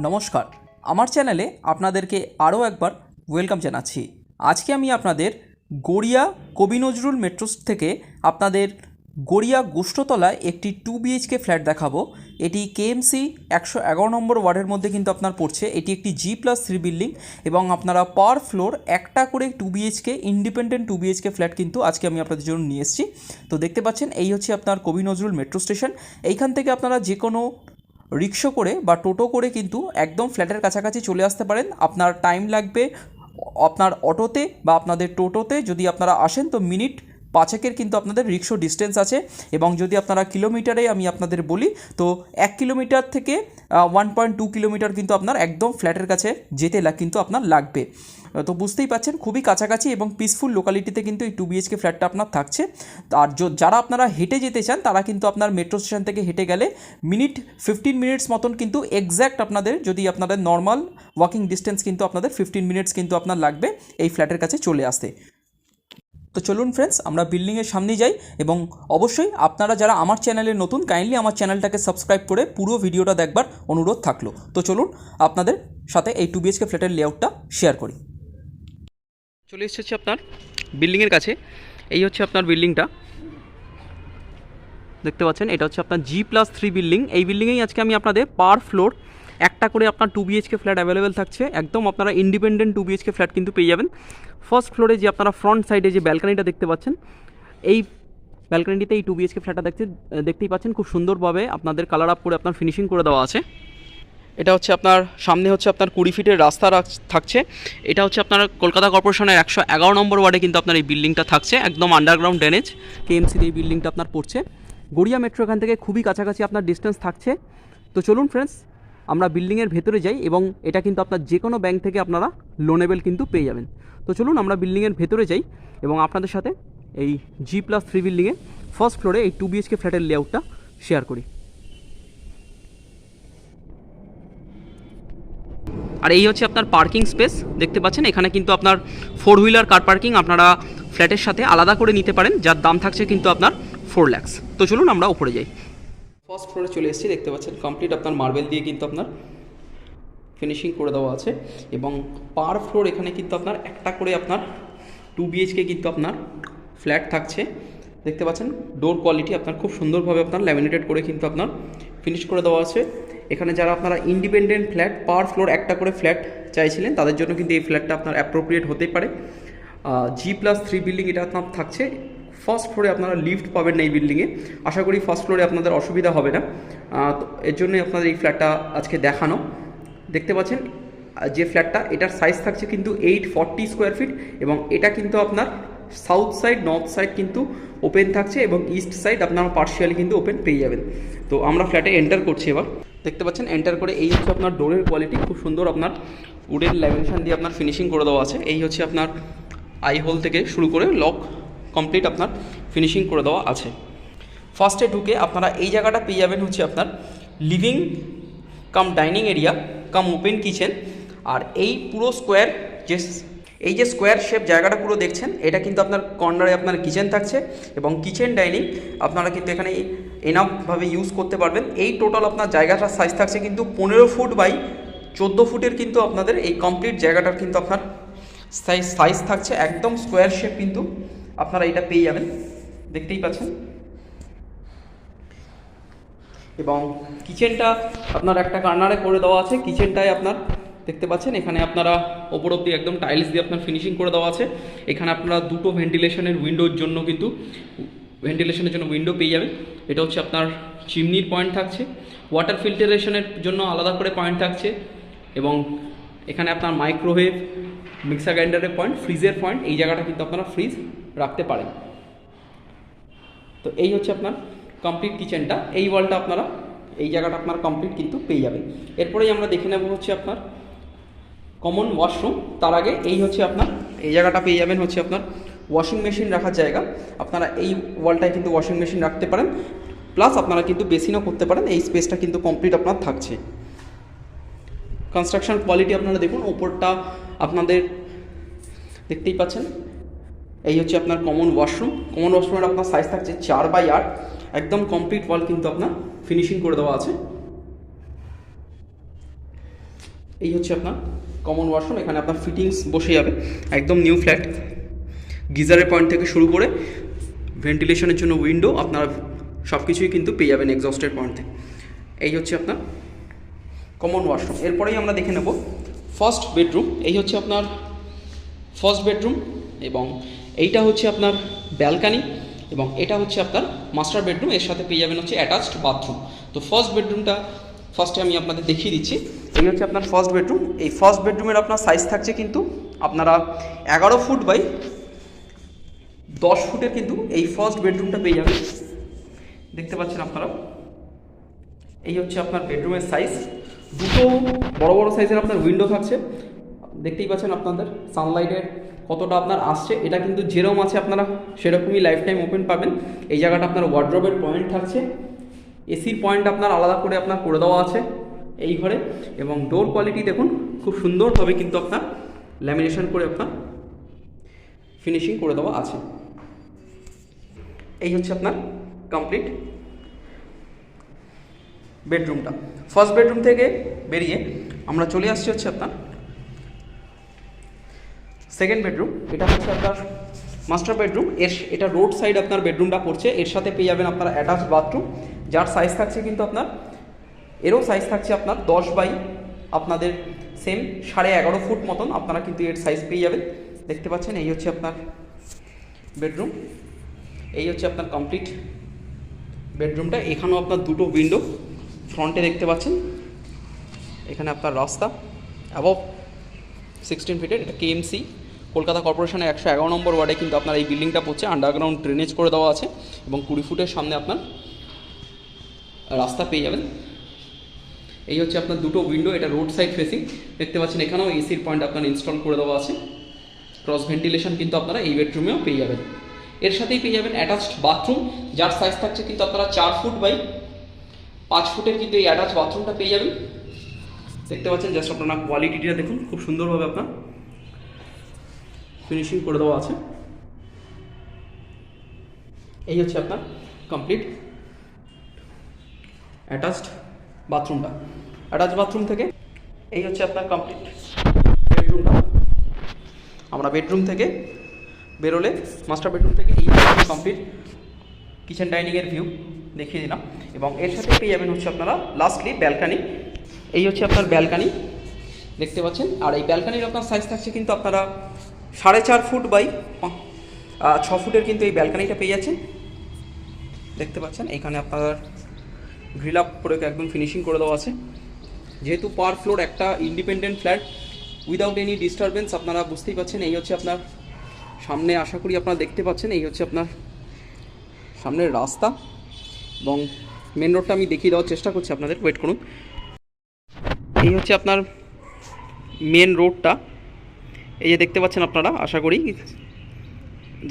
নমস্কার, আমার চ্যানেলে আপনাদেরকে আরও একবার ওয়েলকাম জানাচ্ছি। আজকে আমি আপনাদের গড়িয়া কবি নজরুল মেট্রো থেকে আপনাদের গড়িয়া গোষ্ঠতলায় একটি 2 BHK ফ্ল্যাট দেখাবো। এটি কেএমসি 111 নম্বর ওয়ার্ডের মধ্যে কিন্তু আপনার পড়ছে। এটি একটি G+3 বিল্ডিং এবং আপনারা পার ফ্লোর একটা করে 2 BHK ইন্ডিপেন্ডেন্ট 2 BHK ফ্ল্যাট কিন্তু আজকে আমি আপনাদের জন্য নিয়ে এসেছি। তো দেখতে পাচ্ছেন এই হচ্ছে আপনার কবি নজরুল মেট্রো স্টেশন। এইখান থেকে আপনারা যে কোনো রিক্সা করে বা টোটো করে কিন্তু একদম ফ্ল্যাটের কাছাকাছি চলে আসতে পারেন। আপনার টাইম লাগবে আপনার অটোতে বা আপনাদের টোটোতে যদি আপনারা আসেন তো মিনিট 5 কিন্তু আপনাদের রিক্সা ডিস্টেন্স আছে। এবং যদি আপনারা কিলোমিটারে আমি আপনাদের বলি তো 1 কিলোমিটার থেকে 1.2 কিলোমিটার কিন্তু আপনার একদম ফ্ল্যাটের কাছে যেতে কিন্তু আপনার লাগবে। তো বুঝতেই পাচ্ছেন খুবই কাছাকাছি এবং পিসফুল লোকালিটিতে কিন্তু এই 2 BHK ফ্ল্যাটটা আপনার থাকছে। আর যারা আপনারা হেঁটে যেতে চান তারা কিন্তু আপনার মেট্রো স্টেশন থেকে হেঁটে গেলে 15 মিনিটস মতন কিন্তু এক্স্যাক্ট আপনাদের, যদি আপনাদের নর্মাল ওয়াকিং ডিস্টেন্স কিন্তু আপনাদের 15 মিনিটস কিন্তু আপনার লাগবে এই ফ্ল্যাটের কাছে চলে আসতে। তো চলুন ফ্রেন্ডস, আমরা বিল্ডিংয়ের সামনে যাই এবং অবশ্যই আপনারা যারা আমার চ্যানেলে নতুন, কাইন্ডলি আমার চ্যানেলটাকে সাবস্ক্রাইব করে পুরো ভিডিওটা দেখবার অনুরোধ থাকলো। তো চলুন আপনাদের সাথে এই 2 BHK ফ্ল্যাটের লেআউটটা শেয়ার করি। চলে এসেছি আপনার বিল্ডিংয়ের কাছে। এই হচ্ছে আপনার বিল্ডিংটা, দেখতে পাচ্ছেন এটা হচ্ছে আপনার G+3 বিল্ডিং। এই বিল্ডিংয়েই আজকে আমি আপনাদের পার ফ্লোর একটা করে আপনার 2 BHK ফ্ল্যাট অ্যাভেলেবেল থাকছে। একদম আপনারা ইন্ডিপেন্ডেন্ট 2 BHK ফ্ল্যাট কিন্তু পেয়ে যাবেন। ফার্স্ট ফ্লোরে যে আপনারা ফ্রন্ট সাইডে যে ব্যালকানিটা দেখতে পাচ্ছেন, এই ব্যালকানিটিতে এই 2 BHK ফ্ল্যাটটা দেখতেই পাচ্ছেন খুব সুন্দরভাবে আপনাদের কালার আপ করে আপনার ফিনিশিং করে দেওয়া আছে। এটা হচ্ছে আপনার সামনে হচ্ছে আপনার 20 ফিটের রাস্তা থাকছে। এটা হচ্ছে আপনার কলকাতা কর্পোরেশনের 111 নম্বর ওয়ার্ডে কিন্তু আপনার এই বিল্ডিংটা থাকছে। একদম আন্ডারগ্রাউন্ড ড্রেনেজ কেএমসির এই বিল্ডিংটা আপনার পড়ছে। গড়িয়া মেট্রো এখান থেকে খুবই কাছাকাছি আপনার ডিস্টেন্স থাকছে। তো চলুন ফ্রেন্ডস, আমরা বিল্ডিংয়ের ভেতরে যাই এবং এটা কিন্তু আপনার যে কোনো ব্যাংক থেকে আপনারা লোনেবল কিন্তু পেয়ে যাবেন। তো চলুন আমরা বিল্ডিংয়ের ভেতরে যাই এবং আপনাদের সাথে এই G+3 বিল্ডিংয়ে ফার্স্ট ফ্লোরে এই 2 BHK ফ্ল্যাটের লেআউটটা শেয়ার করি। আর এই হচ্ছে আপনার পার্কিং স্পেস, দেখতে পাচ্ছেন এখানে কিন্তু আপনার 4 হুইলার কার পার্কিং আপনারা ফ্ল্যাটের সাথে আলাদা করে নিতে পারেন, যার দাম থাকছে কিন্তু আপনার 4 লাখ। তো চলুন আমরা উপরে যাই। ফার্স্ট ফ্লোরে চলে এসেছি, দেখতে পাচ্ছেন কমপ্লিট আপনার মার্বেল দিয়ে কিন্তু আপনার ফিনিশিং করে দেওয়া আছে এবং পার ফ্লোর এখানে কিন্তু আপনার একটা করে আপনার 2 BHK কিন্তু আপনার ফ্ল্যাট থাকছে। দেখতে পাচ্ছেন ডোর কোয়ালিটি আপনার খুব সুন্দরভাবে আপনার ল্যামিনেটেড করে কিন্তু আপনার ফিনিশ করে দেওয়া আছে। এখানে যারা আপনারা ইন্ডিপেন্ডেন্ট ফ্ল্যাট পার ফ্লোর একটা করে ফ্ল্যাট চাইছিলেন তাদের জন্য কিন্তু এই ফ্ল্যাটটা আপনার অ্যাপ্রোপ্রিয়েট হতেই পারে। G+3 বিল্ডিং এটা আপনার থাকছে। ফার্স্ট ফ্লোরে আপনারা লিফট পাবেন না এই বিল্ডিংয়ে, আশা করি ফার্স্ট ফ্লোরে আপনাদের অসুবিধা হবে না। তো এর জন্যই আপনাদের এই ফ্ল্যাটটা আজকে দেখানো। দেখতে পাচ্ছেন যে ফ্ল্যাটটা, এটার সাইজ থাকছে কিন্তু 840 স্কোয়ার ফিট এবং এটা কিন্তু আপনার সাউথ সাইড নর্থ সাইড কিন্তু ওপেন থাকছে এবং ইস্ট সাইড আপনারা পার্শিয়ালি কিন্তু ওপেন পেয়ে যাবেন। তো আমরা ফ্ল্যাটে এন্টার করছি এবার। দেখতে পাচ্ছেন এন্টার করে এই হচ্ছে আপনার ডোরের কোয়ালিটি, খুব সুন্দর আপনার উডেন ল্যামিনেশন দিয়ে আপনার ফিনিশিং করে দেওয়া আছে। এই হচ্ছে আপনার আই হোল থেকে শুরু করে লক কমপ্লিট আপনার ফিনিশিং করে দেওয়া আছে। ফার্স্টে ঢুকে আপনারা এই জায়গাটা পেয়ে যাবেন হচ্ছে আপনার লিভিং কাম ডাইনিং এরিয়া কাম ওপেন কিচেন। আর এই পুরো স্কোয়ার এই যে স্কোয়ার শেপ জায়গাটা পুরো দেখছেন, এটা কিন্তু আপনার কর্নারে আপনার কিচেন থাকছে এবং কিচেন ডাইনিং আপনারা কিন্তু এখানে এনাফভাবে ইউজ করতে পারবেন। এই টোটাল আপনার জায়গাটার সাইজ থাকছে কিন্তু 15 ফুট বাই 14 ফুটের কিন্তু আপনাদের এই কমপ্লিট জায়গাটার কিন্তু আপনার সাইজ থাকছে। একদম স্কোয়ার শেপ কিন্তু আপনারা এটা পেয়ে যাবেন, দেখতেই পাচ্ছেন। এবং কিচেনটা আপনার একটা কর্নারে করে দেওয়া আছে। কিচেনটায় আপনার দেখতে পাচ্ছেন এখানে আপনারা ওপর অব্দি একদম টাইলস দিয়ে আপনার ফিনিশিং করে দেওয়া আছে। এখানে আপনারা দুটো ভেন্টিলেশনের উইন্ডোর জন্য কিন্তু ভেন্টিলেশনের জন্য উইন্ডো পেয়ে যাবেন। এটা হচ্ছে আপনার চিমনির পয়েন্ট থাকছে, ওয়াটার ফিল্টারেশনের জন্য আলাদা করে পয়েন্ট থাকছে এবং এখানে আপনার মাইক্রোওয়েভ, মিক্সার গ্রাইন্ডারের পয়েন্ট, ফ্রিজের পয়েন্ট, এই জায়গাটা কিন্তু আপনারা ফ্রিজ রাখতে পারেন। তো এই হচ্ছে আপনার কমপ্লিট কিচেনটা, এই ওয়ালটা আপনারা এই জায়গাটা আপনার কমপ্লিট কিন্তু পেয়ে যাবেন। এরপরেই আমরা দেখে নেব হচ্ছে আপনার কমন ওয়াশরুম। তার আগে এই হচ্ছে আপনার এই জায়গাটা পেয়ে যাবেন হচ্ছে আপনার ওয়াশিং মেশিন রাখার জায়গা। আপনারা এই ওয়ালটায় কিন্তু ওয়াশিং মেশিন রাখতে পারেন, প্লাস আপনারা কিন্তু বেসিনও করতে পারেন। এই স্পেসটা কিন্তু কমপ্লিট আপনার থাকছে। কনস্ট্রাকশন কোয়ালিটি আপনারা দেখুন, ওপরটা আপনাদের দেখতেই পাচ্ছেন। এই হচ্ছে আপনার কমন ওয়াশরুম। কমন ওয়াশরুমের আপনার সাইজ থাকছে 4x8, একদম কমপ্লিট ওয়াল কিন্তু আপনার ফিনিশিং করে দেওয়া আছে। এই হচ্ছে আপনার কমন ওয়াশরুম, এখানে আপনার ফিটিংস বসে যাবে, একদম নিউ ফ্ল্যাট, গিজারের পয়েন্ট থেকে শুরু করে ভেন্টিলেশনের জন্য উইন্ডো আপনারা সব কিছুই কিন্তু পেয়ে যাবেন এক্সস্টের পয়েন্ট থেকে। এই হচ্ছে আপনার কমন ওয়াশরুম। এরপরেই আমরা দেখে নেব ফার্স্ট বেডরুম। এই হচ্ছে আপনার ফার্স্ট বেডরুম এবং এইটা হচ্ছে আপনার ব্যালকানি এবং এটা হচ্ছে আপনার মাস্টার বেডরুম, এর সাথে পেয়ে যাবেন হচ্ছে অ্যাটাচড বাথরুম। তো ফার্স্ট বেডরুমটা ফার্স্টে আমি আপনাদের দেখিয়ে দিচ্ছি। এই হচ্ছে আপনার ফার্স্ট বেডরুম। এই ফার্স্ট বেডরুমের আপনার সাইজ থাকছে কিন্তু আপনারা 11 ফুট বাই 10 ফুটের কিন্তু এই ফার্স্ট বেডরুমটা পেয়ে যাবেন, দেখতে পাচ্ছেন আপনারা। এই হচ্ছে আপনার বেডরুমের সাইজ, দুটো বড় বড় সাইজের আপনার উইন্ডো থাকছে, দেখতেই পাচ্ছেন আপনাদের সানলাইটের কতটা আপনার আসছে। এটা কিন্তু যেরকম আছে আপনারা সেরকমই লাইফ টাইম ওপেন পাবেন। এই জায়গাটা আপনার ওয়ার্ড্রোবের পয়েন্ট থাকছে, এসির পয়েন্ট আপনার আলাদা করে আপনার করে দেওয়া আছে এই ঘরে, এবং ডোর কোয়ালিটি দেখুন খুব সুন্দরভাবে কিন্তু আপনার ল্যামিনেশন করে আপনার ফিনিশিং করে দেওয়া আছে। এই হচ্ছে আপনার কমপ্লিট বেডরুমটা। ফার্স্ট বেডরুম থেকে বেরিয়ে আমরা চলে আসছি হচ্ছে আপনার সেকেন্ড বেডরুম। এটা হচ্ছে আপনার মাস্টার বেডরুম, এটা রোড সাইড আপনার বেডরুমটা পড়ছে, এর সাথে পেয়ে যাবেন আপনার অ্যাটাচ বাথরুম, যার সাইজ থাকছে কিন্তু আপনার এরও সাইজ থাকছে আপনার 10 বাই আপনাদের সেম 11.5 ফুট মতন আপনারা কিন্তু এর সাইজ পেয়ে যাবেন, দেখতে পাচ্ছেন। এই হচ্ছে আপনার বেডরুম, এই হচ্ছে আপনার কমপ্লিট বেডরুমটা। এখানেও আপনার দুটো উইন্ডো ফ্রন্টে দেখতে পাচ্ছেন, এখানে আপনার রাস্তা অ্যাবভ 16 ফিটের। এটা কেএমসি কলকাতা কর্পোরেশনের 111 নম্বর ওয়ার্ডে কিন্তু আপনার এই বিল্ডিংটা পড়ছে, আন্ডারগ্রাউন্ড ড্রেনেজ করে দেওয়া আছে এবং 20 ফুটের সামনে আপনার রাস্তা পেয়ে যাবেন। এই হচ্ছে আপনার দুটো উইন্ডো, এটা রোড সাইড ফেসিং, দেখতে পাচ্ছেন। এখানেও এসির পয়েন্ট আপনার ইনস্টল করে দেওয়া আছে, ক্রস ভেন্টিলেশন কিন্তু আপনারা এই বেডরুমেও পেয়ে যাবেন। এর সাথেই পেয়ে যাবেন অ্যাটাচড বাথরুম, যার সাইজ থাকছে কিন্তু আপনারা 4 ফুট বাই 5 ফুটের কিন্তু এই অ্যাটাচ বাথরুমটা পেয়ে যাবেন, দেখতে পাচ্ছেন। জাস্ট আপনারা কোয়ালিটিটা দেখুন, খুব সুন্দরভাবে আপনার ফিনিশিং করে দেওয়া আছে। এই হচ্ছে আপনার কমপ্লিট অ্যাটাচড বাথরুমটা। অ্যাটাচ বাথরুম থেকে এই হচ্ছে আপনার কমপ্লিট বেডরুমটা। আমরা বেডরুম থেকে বেরোলে মাস্টার বেডরুম থেকে এই কমপ্লিট কিচেন ডাইনিংয়ের ভিউ দেখিয়ে দিলাম, এবং এর সাথে পেয়ে যাবেন হচ্ছে আপনারা লাস্টলি ব্যালকানি। এই হচ্ছে আপনার ব্যালকানি, দেখতে পাচ্ছেন। আর এই ব্যালকানির আপনার সাইজ থাকছে কিন্তু আপনারা 4.5 ফুট বাই 6 ফুটের কিন্তু এই ব্যালকানিটা পেয়ে যাচ্ছেন, দেখতে পাচ্ছেন। এখানে আপনার গ্রিল আপ করে একদম ফিনিশিং করে দেওয়া আছে। যেহেতু পার ফ্লোর একটা independent flat without any disturbance, আপনারা বুঝতেই পাচ্ছেন। এই হচ্ছে আপনার সামনে, আশা করি আপনারা দেখতে পাচ্ছেন, এই হচ্ছে আপনার সামনের রাস্তা, এবং মেন রোডটা আমি দেখিয়ে দেওয়ার চেষ্টা করছি আপনাদের, ওয়েট করুন। এই হচ্ছে আপনার মেন রোডটা, এই যে দেখতে পাচ্ছেন আপনারা, আশা করি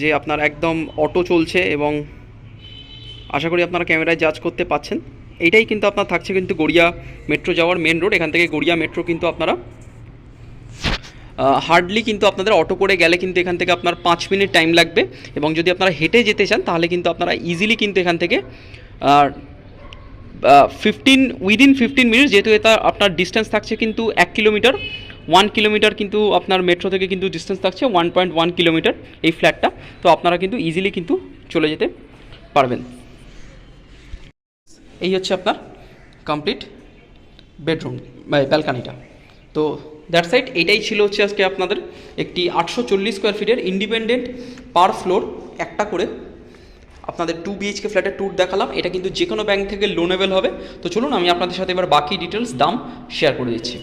যে আপনার একদম অটো চলছে, এবং আশা করি আপনারা ক্যামেরায় জাজ করতে পাচ্ছেন। এইটাই কিন্তু আপনার থাকছে কিন্তু গড়িয়া মেট্রো যাওয়ার মেন রোড। এখান থেকে গড়িয়া মেট্রো কিন্তু আপনারা হার্ডলি কিন্তু আপনাদের অটো করে গেলে কিন্তু এখান থেকে আপনার 5 মিনিট টাইম লাগবে, এবং যদি আপনারা হেঁটে যেতে চান তাহলে কিন্তু আপনারা ইজিলি কিন্তু এখান থেকে উইদিন 15 মিনিট, যেহেতু এটা আপনার ডিস্টেন্স থাকছে কিন্তু 1 কিলোমিটার, 1 কিলোমিটার কিন্তু আপনার মেট্রো থেকে কিন্তু ডিস্টেন্স থাকছে 1.1 কিলোমিটার এই ফ্ল্যাটটা। তো আপনারা কিন্তু ইজিলি কিন্তু চলে যেতে পারবেন। এই হচ্ছে আপনার কমপ্লিট বেডরুম বা ব্যালকানিটা। তো দ্যাট সাইড এইটাই ছিল হচ্ছে আজকে আপনাদের একটি 840 স্কোয়ার ফিটের ইন্ডিপেন্ডেন্ট পার ফ্লোর একটা করে আপনাদের 2 BHK ফ্ল্যাটের ট্যুর দেখালাম। এটা কিন্তু যে কোনো ব্যাংক থেকে লোনেবল হবে। তো চলুন আমি আপনাদের সাথে এবার বাকি ডিটেলস দাম শেয়ার করে দিচ্ছি।